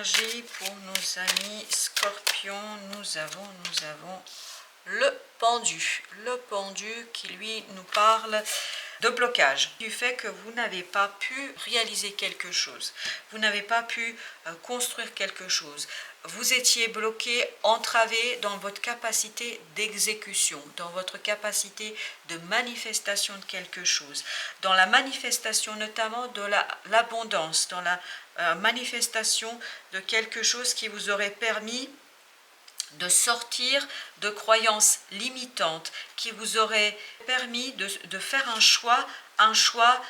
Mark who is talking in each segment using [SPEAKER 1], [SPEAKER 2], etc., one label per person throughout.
[SPEAKER 1] énergie pour nos amis scorpions. Nous avons le pendu. Le pendu qui lui nous parle de blocage, du fait que vous n'avez pas pu réaliser quelque chose, vous n'avez pas pu construire quelque chose, vous étiez bloqué, entravé dans votre capacité d'exécution, dans votre capacité de manifestation de quelque chose, dans la manifestation notamment de l'abondance, dans la manifestation de quelque chose qui vous aurait permis de sortir de croyances limitantes, qui vous aurait permis de faire un choix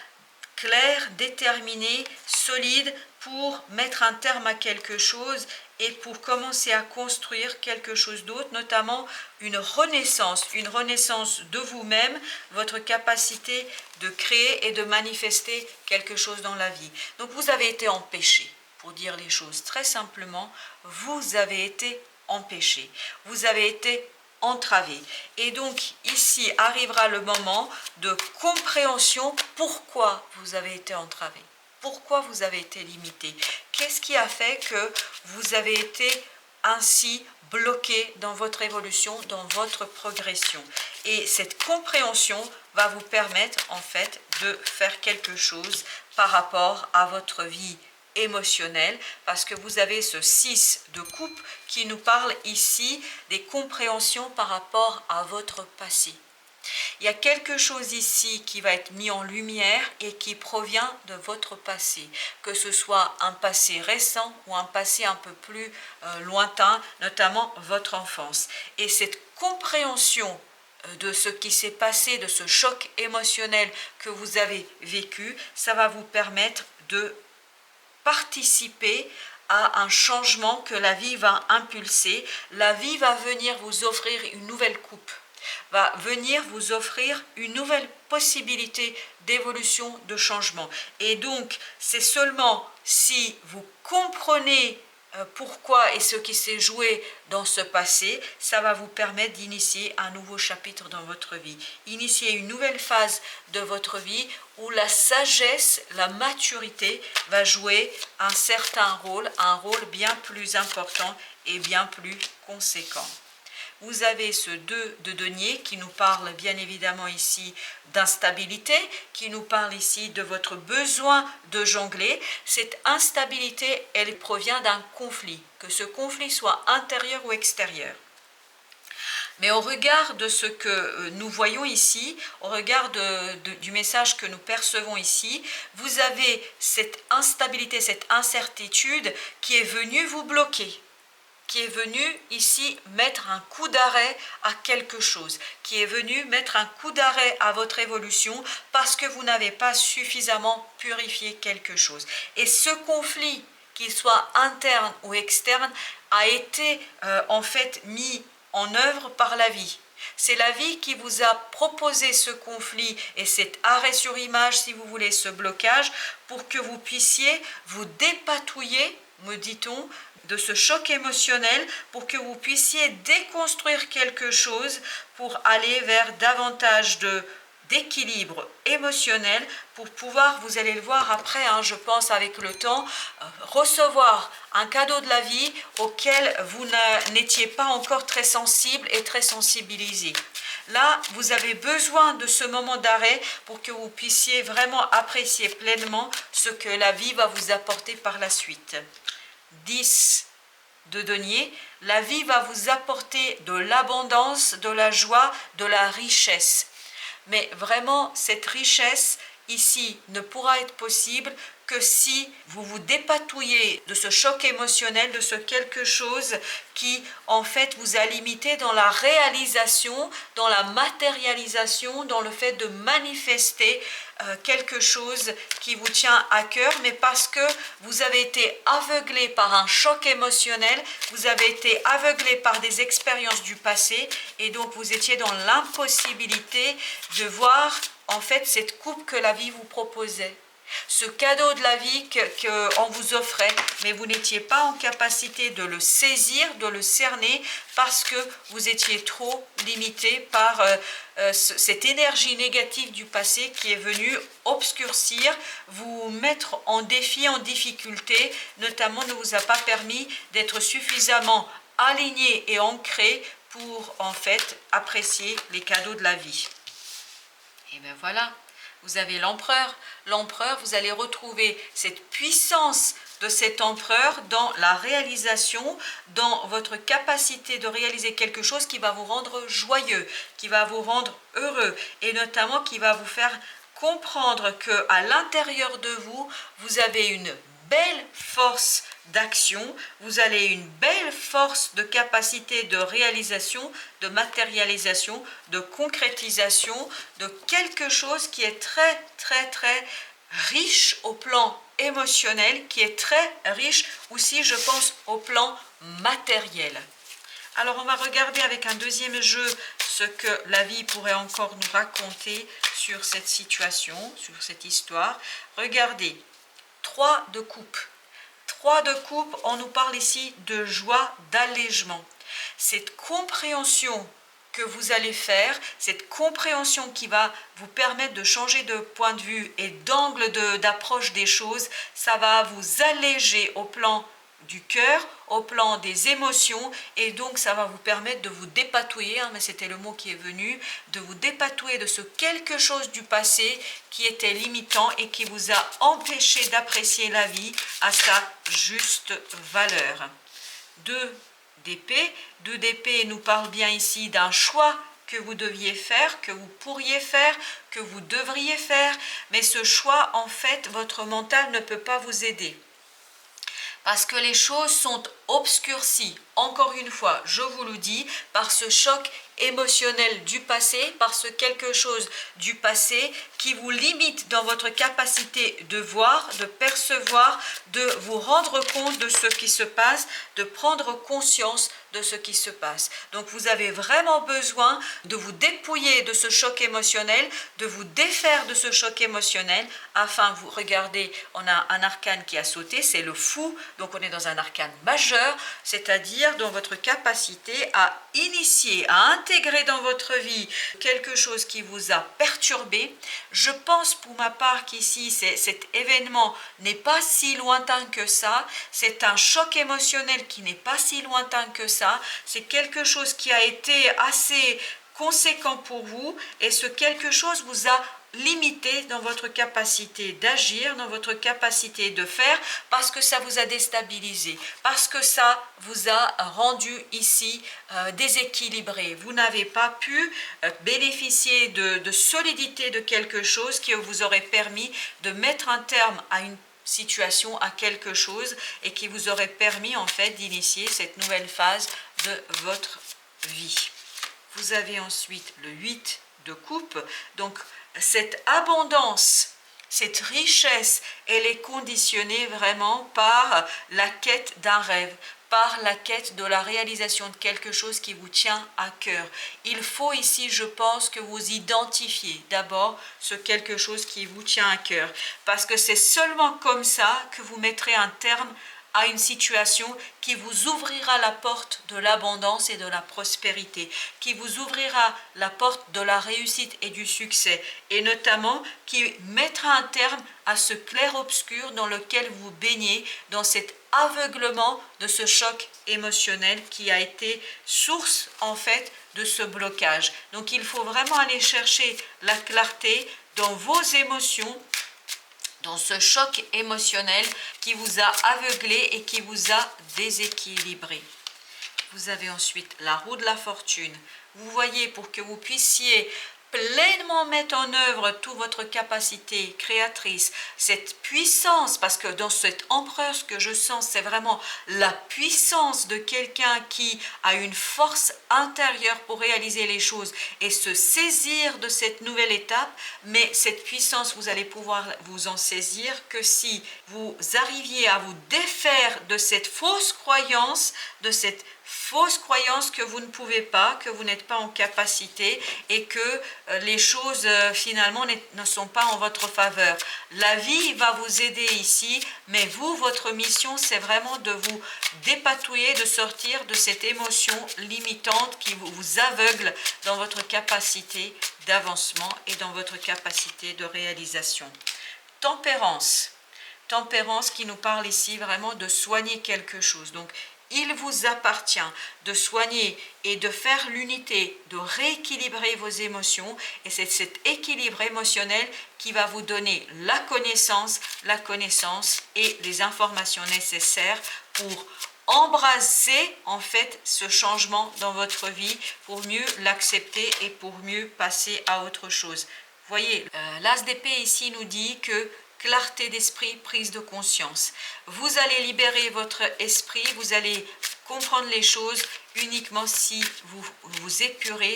[SPEAKER 1] clair, déterminé, solide, pour mettre un terme à quelque chose et pour commencer à construire quelque chose d'autre, notamment une renaissance de vous-même, votre capacité de créer et de manifester quelque chose dans la vie. Donc vous avez été empêché, pour dire les choses très simplement, vous avez été empêché, vous avez été entravé. Et donc ici arrivera le moment de compréhension. Pourquoi vous avez été entravé? Pourquoi vous avez été limité? Qu'est-ce qui a fait que vous avez été ainsi bloqué dans votre évolution, dans votre progression? Et cette compréhension va vous permettre en fait de faire quelque chose par rapport à votre vie émotionnelle, parce que vous avez ce 6 de coupe qui nous parle ici des compréhensions par rapport à votre passé. Il y a quelque chose ici qui va être mis en lumière et qui provient de votre passé, que ce soit un passé récent ou un passé un peu plus lointain, notamment votre enfance. Et cette compréhension de ce qui s'est passé, de ce choc émotionnel que vous avez vécu, ça va vous permettre de participer à un changement que la vie va impulser. La vie va venir vous offrir une nouvelle coupe, va venir vous offrir une nouvelle possibilité d'évolution, de changement. Et donc, c'est seulement si vous comprenez pourquoi et ce qui s'est joué dans ce passé, ça va vous permettre d'initier un nouveau chapitre dans votre vie, initier une nouvelle phase de votre vie où la sagesse, la maturité va jouer un certain rôle, un rôle bien plus important et bien plus conséquent. Vous avez ce 2 de denier qui nous parle bien évidemment ici d'instabilité, qui nous parle ici de votre besoin de jongler. Cette instabilité, elle provient d'un conflit, que ce conflit soit intérieur ou extérieur. Mais au regard de ce que nous voyons ici, au regard du message que nous percevons ici, vous avez cette instabilité, cette incertitude qui est venue vous bloquer, qui est venu ici mettre un coup d'arrêt à quelque chose, qui est venu mettre un coup d'arrêt à votre évolution parce que vous n'avez pas suffisamment purifié quelque chose. Et ce conflit, qu'il soit interne ou externe, a été en fait mis en œuvre par la vie. C'est la vie qui vous a proposé ce conflit et cet arrêt sur image, si vous voulez, ce blocage, pour que vous puissiez vous dépatouiller, me dit-on, de ce choc émotionnel, pour que vous puissiez déconstruire quelque chose pour aller vers davantage d'équilibre émotionnel, pour pouvoir, vous allez le voir après, je pense avec le temps, recevoir un cadeau de la vie auquel vous n'étiez pas encore très sensible et très sensibilisé. Là, vous avez besoin de ce moment d'arrêt pour que vous puissiez vraiment apprécier pleinement ce que la vie va vous apporter par la suite. 10 de denier, la vie va vous apporter de l'abondance, de la joie, de la richesse. Mais vraiment, cette richesse ici ne pourra être possible que si vous vous dépatouillez de ce choc émotionnel, de ce quelque chose qui en fait vous a limité dans la réalisation, dans la matérialisation, dans le fait de manifester quelque chose qui vous tient à cœur, mais parce que vous avez été aveuglé par un choc émotionnel, vous avez été aveuglé par des expériences du passé, et donc vous étiez dans l'impossibilité de voir en fait cette coupe que la vie vous proposait. Ce cadeau de la vie qu'on vous offrait, mais vous n'étiez pas en capacité de le saisir, de le cerner, parce que vous étiez trop limité par cette énergie négative du passé qui est venue obscurcir, vous mettre en défi, en difficulté, notamment ne vous a pas permis d'être suffisamment aligné et ancré pour en fait apprécier les cadeaux de la vie. Et bien voilà, vous avez l'empereur. L'empereur, vous allez retrouver cette puissance de cet empereur dans la réalisation, dans votre capacité de réaliser quelque chose qui va vous rendre joyeux, qui va vous rendre heureux et notamment qui va vous faire comprendre qu'à l'intérieur de vous, vous avez une belle force d'action, vous avez une belle force de capacité de réalisation, de matérialisation, de concrétisation, de quelque chose qui est très riche au plan émotionnel, qui est très riche aussi, je pense, au plan matériel. Alors on va regarder avec un deuxième jeu ce que la vie pourrait encore nous raconter sur cette situation, sur cette histoire. Regardez, 3 de coupe. 3 de coupe, on nous parle ici de joie, d'allègement. Cette compréhension que vous allez faire, cette compréhension qui va vous permettre de changer de point de vue et d'angle d'approche des choses, ça va vous alléger au plan du cœur, au plan des émotions, et donc ça va vous permettre de vous dépatouiller, mais c'était le mot qui est venu, de vous dépatouiller de ce quelque chose du passé qui était limitant et qui vous a empêché d'apprécier la vie à sa juste valeur. 2 d'épée. 2 d'épée nous parle bien ici d'un choix que vous deviez faire, que vous pourriez faire, que vous devriez faire, mais ce choix, en fait, votre mental ne peut pas vous aider. Parce que les choses sont obscurcies, encore une fois, je vous le dis, par ce choc émotionnel du passé, par ce quelque chose du passé qui vous limite dans votre capacité de voir, de percevoir, de vous rendre compte de ce qui se passe, de prendre conscience de ce qui se passe. Donc vous avez vraiment besoin de vous dépouiller de ce choc émotionnel, de vous défaire de ce choc émotionnel, afin, vous regardez, on a un arcane qui a sauté, c'est le fou, donc on est dans un arcane majeur, c'est-à-dire dans votre capacité à initier, à intégrer dans votre vie quelque chose qui vous a perturbé. Je pense pour ma part qu'ici, cet événement n'est pas si lointain que ça, c'est un choc émotionnel qui n'est pas si lointain que ça, c'est quelque chose qui a été assez conséquent pour vous et ce quelque chose vous a limité dans votre capacité d'agir, dans votre capacité de faire, parce que ça vous a déstabilisé, parce que ça vous a rendu ici déséquilibré. Vous n'avez pas pu bénéficier de solidité de quelque chose qui vous aurait permis de mettre un terme à une situation, à quelque chose, et qui vous aurait permis en fait d'initier cette nouvelle phase de votre vie. Vous avez ensuite le 8 de coupe, donc cette abondance, cette richesse, elle est conditionnée vraiment par la quête d'un rêve, par la quête de la réalisation de quelque chose qui vous tient à cœur. Il faut ici, je pense, que vous identifiez d'abord ce quelque chose qui vous tient à cœur, parce que c'est seulement comme ça que vous mettrez un terme à une situation qui vous ouvrira la porte de l'abondance et de la prospérité, qui vous ouvrira la porte de la réussite et du succès, et notamment qui mettra un terme à ce clair-obscur dans lequel vous baignez, dans cet aveuglement de ce choc émotionnel qui a été source en fait de ce blocage. Donc il faut vraiment aller chercher la clarté dans vos émotions, dans ce choc émotionnel qui vous a aveuglé et qui vous a déséquilibré. Vous avez ensuite la roue de la fortune. Vous voyez, pour que vous puissiez pleinement mettre en œuvre toute votre capacité créatrice, cette puissance, parce que dans cet empereur, ce que je sens, c'est vraiment la puissance de quelqu'un qui a une force intérieure pour réaliser les choses et se saisir de cette nouvelle étape, mais cette puissance, vous allez pouvoir vous en saisir que si vous arriviez à vous défaire de cette fausse croyance, de cette fausse croyance que vous ne pouvez pas, que vous n'êtes pas en capacité et que les choses finalement ne sont pas en votre faveur. La vie va vous aider ici, mais vous, votre mission, c'est vraiment de vous dépatouiller, de sortir de cette émotion limitante qui vous aveugle dans votre capacité d'avancement et dans votre capacité de réalisation. Tempérance. Tempérance qui nous parle ici vraiment de soigner quelque chose. Donc, il vous appartient de soigner et de faire l'unité, de rééquilibrer vos émotions. Et c'est cet équilibre émotionnel qui va vous donner la connaissance et les informations nécessaires pour embrasser en fait ce changement dans votre vie, pour mieux l'accepter et pour mieux passer à autre chose. Vous voyez, l'as d'épée ici nous dit que clarté d'esprit, prise de conscience. Vous allez libérer votre esprit, vous allez comprendre les choses uniquement si vous vous épurez,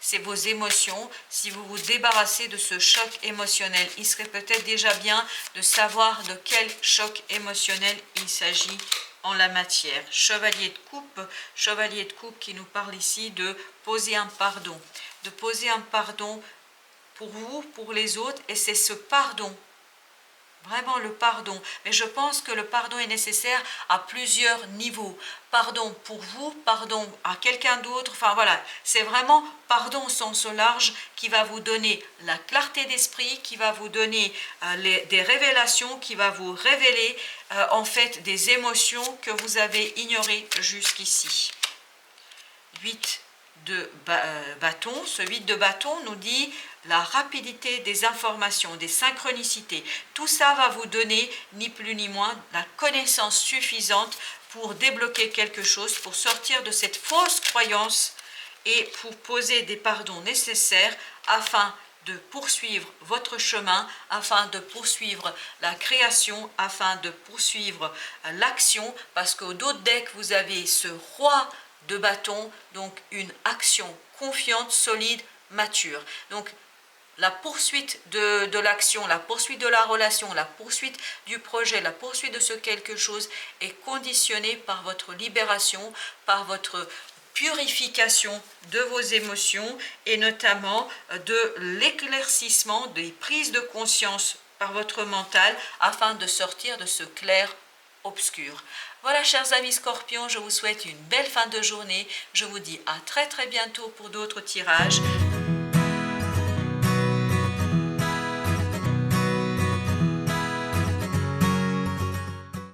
[SPEAKER 1] c'est vos émotions, si vous vous débarrassez de ce choc émotionnel. Il serait peut-être déjà bien de savoir de quel choc émotionnel il s'agit en la matière. Chevalier de coupe qui nous parle ici de poser un pardon, pour vous, pour les autres, et c'est ce pardon, vraiment le pardon. Mais je pense que le pardon est nécessaire à plusieurs niveaux. Pardon pour vous, pardon à quelqu'un d'autre, enfin voilà, c'est vraiment pardon au sens large qui va vous donner la clarté d'esprit, qui va vous donner des révélations, qui va vous révéler en fait des émotions que vous avez ignorées jusqu'ici. 8 de bâton, ce 8 de bâton nous dit la rapidité des informations, des synchronicités. Tout ça va vous donner ni plus ni moins la connaissance suffisante pour débloquer quelque chose, pour sortir de cette fausse croyance et pour poser des pardons nécessaires afin de poursuivre votre chemin, afin de poursuivre la création, afin de poursuivre l'action, parce qu'au dos de deck, vous avez ce roi de bâton, donc une action confiante, solide, mature. Donc la poursuite de l'action, la poursuite de la relation, la poursuite du projet, la poursuite de ce quelque chose est conditionnée par votre libération, par votre purification de vos émotions et notamment de l'éclaircissement des prises de conscience par votre mental afin de sortir de ce clair obscur. Voilà, chers amis Scorpions, je vous souhaite une belle fin de journée. Je vous dis à très bientôt pour d'autres tirages.